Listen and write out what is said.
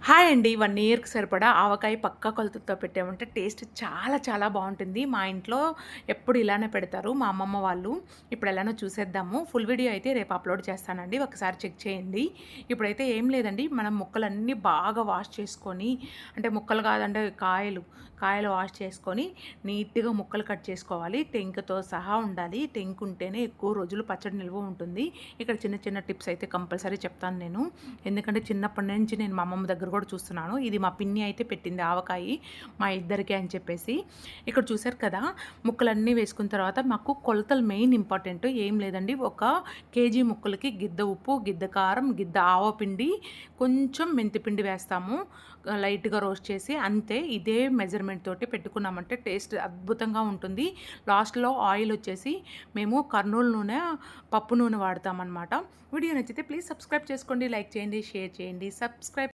Hi అండి. 1 ఇయర్‌కి సరిపడా ఆవకాయ పక్కా కొలతలతో పెట్టామంటే టేస్ట్ చాలా చాలా బావుంటుంది. మా ఇంట్లో ఎప్పుడు ఇలానే పెడతారు మా అమ్మమ్మ వాళ్ళు. ఇప్పుడు ఎలానో చూసేద్దాము. ఫుల్ వీడియో అయితే రేపు అప్‌లోడ్ చేస్తానండి. ఒకసారి చెక్ చేయండి. ఇప్పుడైతే ఏం లేదండి. మనం ముక్కలన్నీ బాగా వాష్ చేసుకొని, అంటే ముక్కలు కాదంటే కాయలు వాష్ చేసుకొని నీట్‌గా ముక్కలు కట్ చేసుకోవాలి. టెంకతో సహా ఉండాలి. టెంక్ ఉంటేనే ఎక్కువ రోజులు పచ్చడి నిల్వ ఉంటుంది. ఇక్కడ చిన్న చిన్న టిప్స్ అయితే కంపల్సరీ చెప్తాను నేను. ఎందుకంటే చిన్నప్పటి నుంచి నేను మా అమ్మమ్మ దగ్గర కూడా చూస్తున్నాను. ఇది మా పిన్ని అయితే పెట్టింది ఆవకాయి మా ఇద్దరికీ అని చెప్పేసి. ఇక్కడ చూసారు కదా! ముక్కలన్నీ వేసుకున్న తర్వాత మాకు కొలతలు మెయిన్ ఇంపార్టెంట్. ఏం లేదండి. ఒక కేజీ ముక్కలకి గిద్ద ఉప్పు, గిద్ద కారం, గిద్ద ఆవపిండి, కొంచెం మెంతిపిండి వేస్తాము. లైట్‌గా రోస్ట్ చేసి అంతే. ఇదే మెజర్‌మెంట్ తోటి పెట్టుకున్నామంటే టేస్ట్ అద్భుతంగా ఉంటుంది. లాస్ట్‌లో ఆయిల్ వచ్చేసి మేము కర్నూలు నూనె, పప్పు నూనె వాడతామనమాట. వీడియో నచ్చితే ప్లీజ్ సబ్స్క్రైబ్ చేసుకోండి, లైక్ చేయండి, షేర్ చేయండి. సబ్స్క్రైబ్